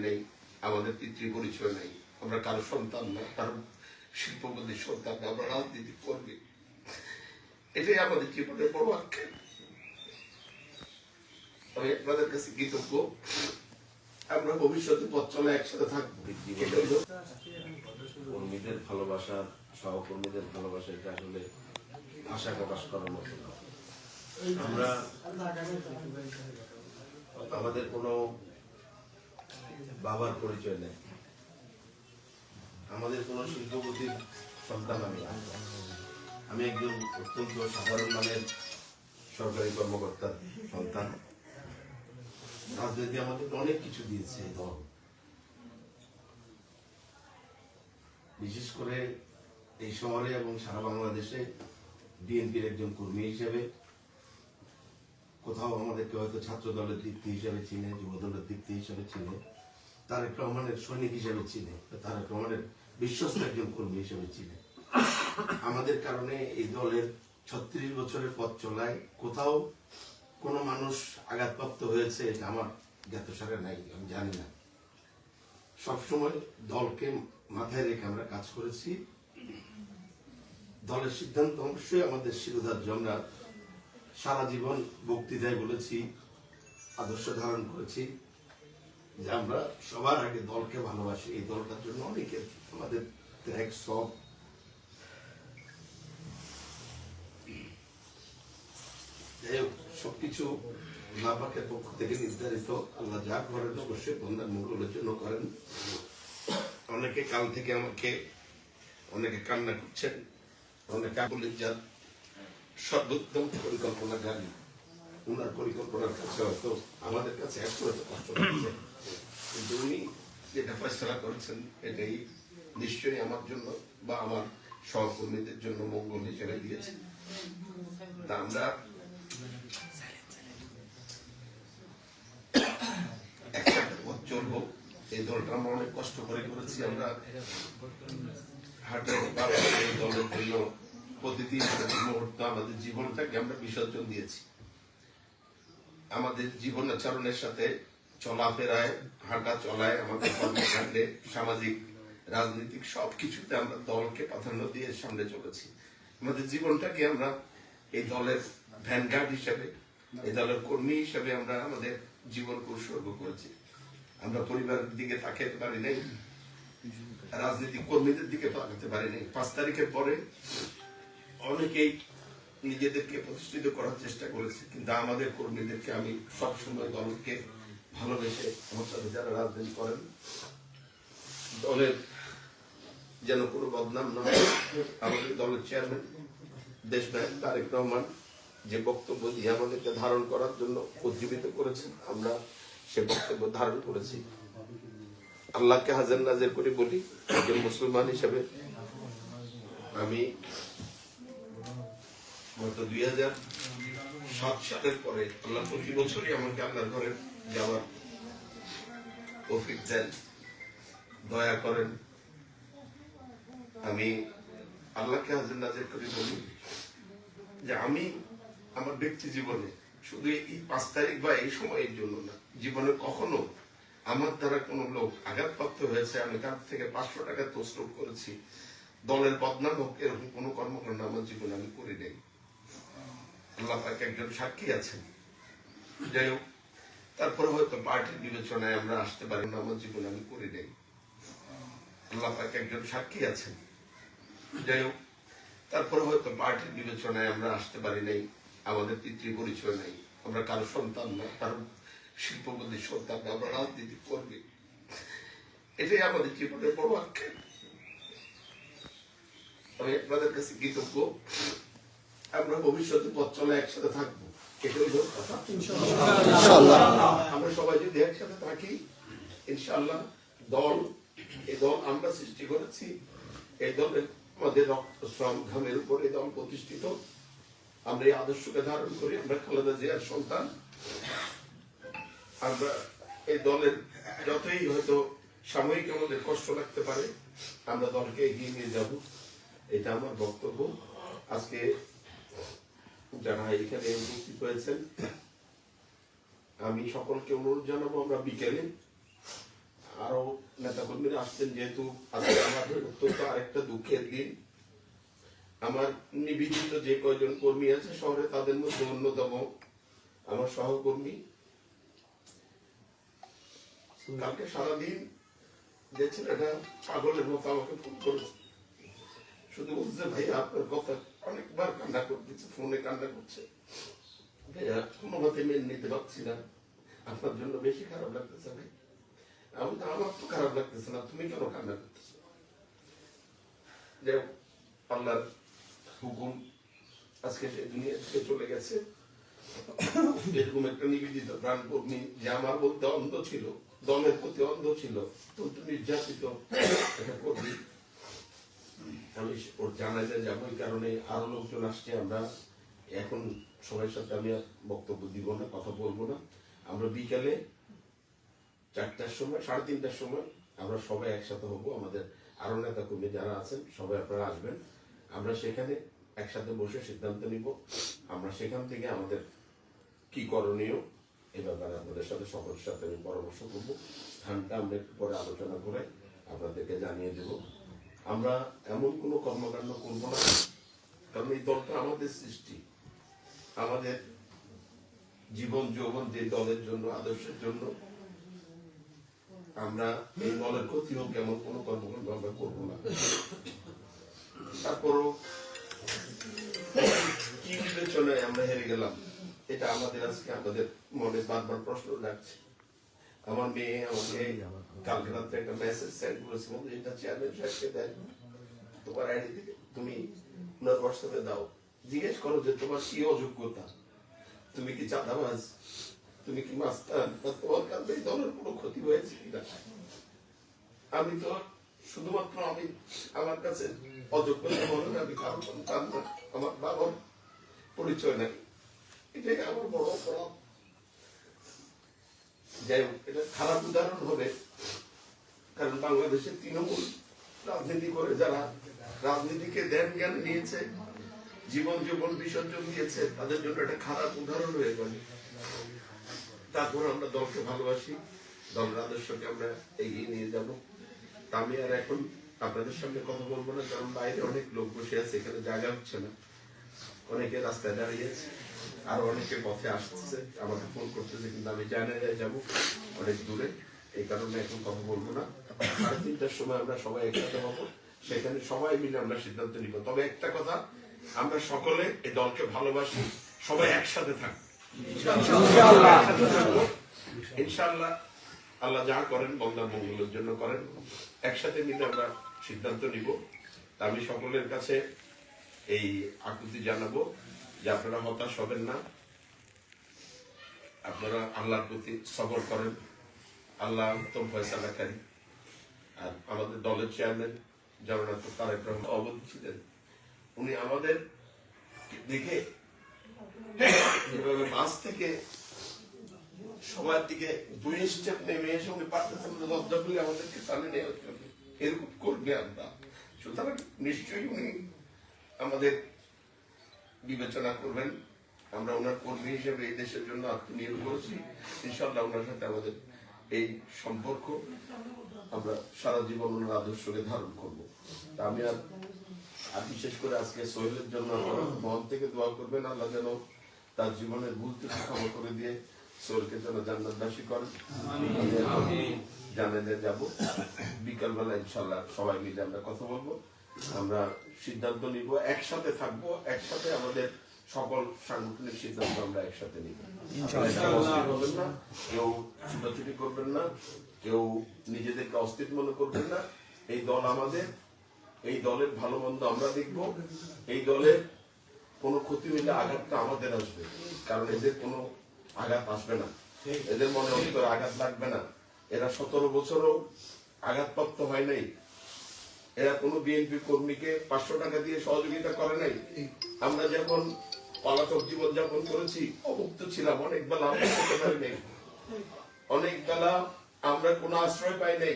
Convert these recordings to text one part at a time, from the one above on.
নেই, আমাদের পিতৃ পরিচয় নেই, আমরা কারো সন্তান না, কারো শিল্পপতির সন্তান না, আমরা রাজনীতি করবি, এটাই আমাদের জীবনের বড় আক্ষেপ। আমি আপনাদের কাছে কৃতজ্ঞ, আমরা ভবিষ্যতে পথ চলা একসাথে থাকবো। কর্মীদের ভালোবাসা, সহকর্মীদের ভালোবাসা, এটা আসলে ভাষা প্রকাশ করার মতো না। আমরা আমাদের কোনো বাবার পরিচয় নেই, আমাদের কোনো শিল্পপতির সন্তান আমি একজন অত্যন্ত সাধারণ মানের সরকারি কর্মকর্তার সন্তান। রাজনীতি আমাদের অনেক কিছু দিয়েছে দল, বিশেষ করে এই শহরে এবং সারা বাংলাদেশে বিএনপির একজন কর্মী হিসেবে কোথাও আমাদেরকে হয়তো ছাত্র দলের দীপ্তি হিসেবে চিনে, যুব দলের দীপ্তি হিসেবে চিনে, তারেক রহমানের সৈনিক হিসেবে চিনে, তারেক রহমানের বিশ্বস্ত একজন কর্মী হিসেবে চিনে। আমাদের কারণে এই দলের 36 বছরের পথ চলায় কোথাও কোনো মানুষ আঘাতপ্রাপ্ত হয়েছে এটা আমার জ্ঞাতসারে নাই, আমি জানি না। সবসময় দলকে মাথায় রেখে আমরা কাজ করেছি। দলের সিদ্ধান্ত অবশ্যই আমাদের শিরোধার্য। আমরা সারা জীবন বক্তৃতায় বলেছি, আদর্শ ধারণ করেছি যে আমরা সবার আগে দলকে ভালোবাসি। এই দলটার জন্য অনেকের আমাদের ত্যাগ, সব সবকিছু আল্লাহ পাকের পক্ষ থেকে নির্ধারিত। আল্লাহ যা করেন অবশ্যই বন্দার মঙ্গলের জন্য করেন। অনেকে কাল থেকে আমাকে অনেকে কান্না করছেন, অনেকে বলে যার সর্বোত্তম পরিকল্পনা জানি, উনার পরিকল্পনার কাছে হয়তো আমাদের কাছে একটু হয়তো কষ্ট লাগছে, কিন্তু উনি যেটা ফয়সালা করেছেন এটাই নিশ্চয়ই আমার জন্য বা আমার সহকর্মীদের জন্য মঙ্গল হিসেবে দিয়েছেন। তা আমরা একসাথে পথ চলবো। এই দলটা আমরা অনেক কষ্ট করে করেছি। আমরা হাটের এই দলের জন্য প্রতিদিন প্রতি মুহূর্ত আমাদের জীবনটাকে আমরা বিসর্জন দিয়েছি। আমাদের জীবনাচরণের সাথে চলাফেরায়, হাঁটা চলায়, আমাদের কর্মকাণ্ডে, সামাজিক রাজনৈতিক সবকিছুতে আমরা দলকে প্রাধান্য দিয়ে সামনে চলেছি। আমাদের জীবনটাকে আমরা এই দলের ভ্যানগার্ড হিসেবে, এই দলের কর্মী হিসেবে আমরা আমাদের জীবনকে উৎসর্গ করেছি। আমরা পরিবারের দিকে তাকাতে পারি নাই, রাজনৈতিক কর্মীদের দিকে তাকাতে পারি নাই। 5 তারিখের পরে অনেকেই নিজেদেরকে প্রতিষ্ঠিত করার চেষ্টা করেছে, কিন্তু আমাদের কর্মীদেরকে আমি সবসময় দলকে ভালোবেসে, আমার সাথে যারা রাজনীতি করেন, দলের যেন কোনো বদনাম না হয়। আমাদের দলের চেয়ারম্যান দেশনায়ক তারেক রহমান যে বক্তব্য দিয়ে আমাদেরকে ধারণ করার জন্য উজ্জীবিত করেছেন, আমরা সে বক্তব্য ধারণ করেছি। আল্লাহকে হাজার নাজের করে বলি, একজন মুসলমান হিসেবে আমি গত 2007 সালের পরে আল্লাহ প্রতি বছরই আমাকে আল্লাহর ঘরে যাওয়ার তৌফিক দেন, দয়া করেন। আমি আল্লাহকে হাজার নাজের করে বলি যে আমি আমার ব্যক্তি জীবনে শুধু এই 5 তারিখ বা এই সময়ের জন্য না, জীবনে কখনো আমার দ্বারা কোনো লোক আঘাতপ্রাপ্ত হয়েছে, আমি তার থেকে 500 টাকা তসরুপ করেছি, দলের বদনাম হোক, এরকম কোনো কর্মকাণ্ড আমার জীবনে আমি করি নাই। আল্লাহ পাক একজন সাক্ষী আছেন। যাই হোক, তারপরে হয়তো পার্টির বিবেচনায় আমরা আসতে পারি না, আমার জীবনে আমি করি নাই। আল্লাহ পাক একজন সাক্ষী আছেন। যাই হোক, তারপরে হয়তো পার্টির বিবেচনায় আমরা আসতে পারি নাই, আমাদের পিতৃ পরিচয় নেই, আমরা কারো সন্তান না, কারো শিল্পপতির সন্তান না, আমরা রাজনীতি করবি, এটাই আমাদের জীবনের বড় আক্ষেপ। আমি আপনাদের কাছে কৃতজ্ঞ, আমরা ভবিষ্যতে পথ চলা একসাথে থাকবো, এটাই হলো কথা। ইনশাআল্লাহ আমরা সবাই যদি একসাথে থাকি, ইনশাআল্লাহ এই দল আমরা সৃষ্টি করেছি, এই দলের আমাদের রক্ত, শ্রম, ঘামের উপর এই দল প্রতিষ্ঠিত। আমরা এই আদর্শকে ধারণ করি, আমরা খালেদা জিয়ার সন্তান। আমরা এই দলের যতই হয়তো সাময়িক আমাদের কষ্ট লাগতে পারে, আমরা দলকে এগিয়ে নিয়ে যাব, এটা আমার বক্তব্য। আজকে যারা এখানে উপস্থিত হয়েছেন, আমি সকলকে অনুরোধ জানাবো, আমরা বিকেলে কর্মীরা আসছেন, যেহেতু আজকে আমার অত্যন্ত আরেকটা দুঃখের দিন। আমার নিবেদিত যে কয়জন কর্মী আছে শহরে, তাদের মধ্যে অন্যতম আমার সহকর্মী। কালকে সারাদিন যে ছেলেটা পাগলের মতো আমাকে ফোন করেছে, শুধু বলছে ভাই আপনার কথা, অনেকবার কান্না করতেছে, ফোনে কান্না করছে, ভাইয়া কোনো মতে মেনে নিতে পারছি না, আপনার জন্য বেশি খারাপ লাগতেছে ভাই। আমি তো, আমার তো খারাপ লাগতেছে না, তুমি কেন কান্না করতেছ? যে আল্লাহর হুকুম, আজকে সে দুনিয়া থেকে চলে গেছে। এরকম একটা নিবেদিত প্রাণ কর্মী, যে আমার বলতে অন্ধ ছিল, দলের প্রতি অন্ধ ছিল, অত্যন্ত নির্যাতিত একটা কর্মী। আমি ওর জানাজায় যাবো, এই কারণে আরো লোকজন আসছে। আমরা এখন সবার সাথে আমি আর বক্তব্য দিব না, কথা বলবো না। আমরা বিকালে 4টার সময়, 3:30টার সময় আমরা সবাই একসাথে হব। আমাদের আরো নেতা কর্মী যারা আছেন সবাই আপনারা আসবেন। আমরা সেখানে একসাথে বসে সিদ্ধান্ত নিব, আমরা সেখান থেকে আমাদের কি করণীয় এ ব্যাপারে আপনাদের সাথে, সকলের সাথে আমি পরামর্শ করবো। স্থানটা আমরা একটু পরে আলোচনা করে আপনাদেরকে জানিয়ে দেব। আমরা এমন কোনো কর্মকাণ্ড করব না, কারণ এই দলটা আমাদের সৃষ্টি, আমাদের জীবন যৌবন যে দলের জন্য, আদর্শের জন্য। আমরা এই দলের ক্ষতি হোক এমন কোনো কর্মকাণ্ড আমরা করবো না। তারপরও কি বিবেচনায় আমরা হেরে গেলাম, এটা আমাদের আজকে আমাদের মনে বারবার প্রশ্ন রাখছে। আমার মেয়ে আমাকে কালকে রাত্রে একটা মেসেজ সেন্ড করেছে, এটা চেয়ারম্যান সাহেবকে দেন, তোমার আইডি থেকে তুমি ওনার হোয়াটসঅ্যাপে দাও, জিজ্ঞেস করো যে তোমার কি অযোগ্যতা, তুমি কি চাঁদাবাজ, তুমি কি মাস্তান, তোমার কারণে এই দলের কোনো ক্ষতি হয়েছে কিনা। আমি তো শুধুমাত্র, আমি আমার কাছে অযোগ্যতা বলেন, আমি কারো সন্তান না, আমার বাবার পরিচয় নাই, এটাই আমার বড় অপরাধ। যাই হোক, এটা খারাপ উদাহরণ হবে, কারণ বাংলাদেশে তৃণমূল রাজনীতি করে যারা রাজনীতিকে দেন জ্ঞান নিয়েছে, জীবন যৌবন বিসর্জন দিয়েছে, তাদের জন্য একটা খারাপ উদাহরণ হয়ে গেল। তারপর আমরা দলকে ভালোবাসি, দলের আদর্শকে আমরা এগিয়ে নিয়ে যাব। আমি আর এখন আপনাদের সামনে কথা বলবো না, কারণ বাইরে অনেক লোক বসে আছে, এখানে জায়গা হচ্ছে না, অনেকে রাস্তায় দাঁড়িয়েছে, আর অনেকে পথে আসতেছে, আমাকে ফোন করতেছে, কিন্তু আমি জানাজায় যাবো অনেক দূরে, এই কারণে এখন কথা বলবো না। 3:30টার সময় আমরা সবাই একসাথে হবো, সেখানে সবাই মিলে আমরা সিদ্ধান্ত নিব। তবে একটা কথা, আমরা সকলে এই দলকে ভালোবাসি, সবাই একসাথে থাকবো ইনশাআল্লাহ। আল্লাহ যা করেন বান্দার মঙ্গলের জন্য করেন, একসাথে মিলে আমরা সিদ্ধান্ত নিব। আমি সকলের কাছে এই আকুতি জানাবো যে আপনারা হতাশ হবেন না, আপনারা আল্লাহর প্রতি সবর করেন, আল্লাহ উত্তম ফয়সালাকারী। আর আমাদের দলের চেয়ারম্যান জননেতা তারেক রহমান অবধি ছিলেন, উনি আমাদের দেখে এভাবে বাস থেকে সবার দিকে 2 স্টেপ নেমে এসে উনি পারতেছেন না, লজ্জা পেলে আমাদেরকে টানে নেওয়া চলবে, এরকম করবে আমরা। সুতরাং নিশ্চয়ই উনি আমাদের বিবেচনা করবেন। আমরা ওনার কর্মী হিসেবে এই দেশের জন্য আত্মনিয়োগ করেছি, ইনশাআল্লাহ ওনার সাথে আমাদের এই সম্পর্ক আমরা সারা জীবন ওনার আদর্শকে ধারণ করবো। তা আমি আর বিশেষ করে আজকে সোহেলের জন্য মন থেকে দোয়া করবেন, আল্লাহ যেন তার জীবনের ভুল ত্রুটি ক্ষমা করে দিয়ে সোহেলকে যেন জান্নাতবাসী করেন। জানাতে যাব বিকালবেলা ইনশাআল্লাহ সবাই মিলে আমরা কথা বলবো, আমরা সিদ্ধান্ত নিব, একসাথে থাকবো, একসাথে আমাদের সকল সাংগঠনিক সিদ্ধান্ত আমরা একসাথে নিব। হবেন না, কেউ ছুটাছুটি করবেন না, কেউ নিজেদেরকে অস্থির মনে করবেন না। এই দল আমাদের, এই দলের ভালো মন্দ আমরা দেখব, এই দলের কোনো ক্ষতি হইলে আঘাতটা আমাদের আসবে, কারণ এদের কোনো আঘাত আসবে না, এদের মনে অন্তরে আঘাত লাগবে না। এরা 17 বছরও আঘাতপ্রাপ্ত হয় নাই, এরা কোনো বিএনপি কর্মীকে 500 টাকা দিয়ে সহযোগিতা করে নাই। আমরা যখন পলাতক জীবন যাপন করেছি, অমুক্ত ছিলাম, অনেক বেলা আমরা করতে পারি নাই, অনেক বেলা আমরা কোনো আশ্রয় পাই নাই।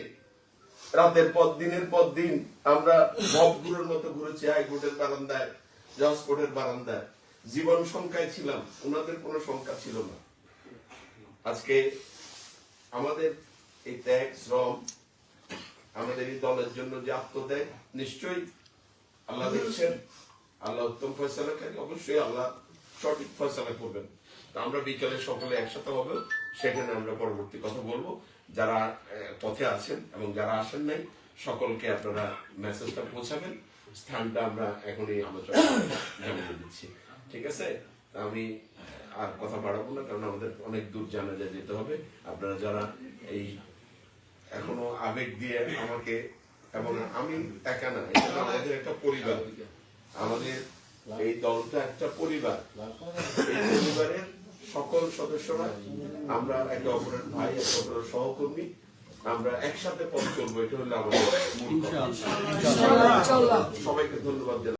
রাতের পর দিনের পর দিন আমরা ভবগুলোর মতো ঘুরেছি, হাইকোর্টের বারান্দায়, জজ কোর্টের বারান্দায়, জীবন সংখ্যায় ছিলাম, ওনাদের কোনো সংখ্যা ছিল না। আজকে আমাদের এই ত্যাগ শ্রম আমরা আমাদের এই দলের জন্য যে আত্মত্যাগ, নিশ্চয়ই আল্লাহ দেখছেন, আল্লাহ উত্তম ফয়সালাকারী, অবশ্যই আল্লাহ সঠিক ফয়সালা করবেন। তা আমরা বিকেলে সকলে একসাথে হবে, সেখানে আমরা পরবর্তী কথা বলবো। যারা পথে আছেন এবং যারা আসেন নাই, সকলকে আপনারা মেসেজটা পৌঁছাবেন। স্থানটা আমরা এখনই আলোচনা জানিয়ে দিচ্ছি, ঠিক আছে? তা আমি আর কথা বাড়াবো না, কারণ আমাদের অনেক দূর জানাজা যেতে হবে। আপনারা যারা এই এখনো আবেগ দিয়ে আমাকে, এবং আমি একা না, এটা আমাদের একটা পরিবার, আমাদের এই দলটা একটা পরিবার, এই পরিবারের সকল সদস্যরা আমরা একে অপরের ভাই, একে অপরের সহকর্মী, আমরা একসাথে পথ চলবো, এটা হলো আমাদের মূল কথা। সবাইকে ধন্যবাদ।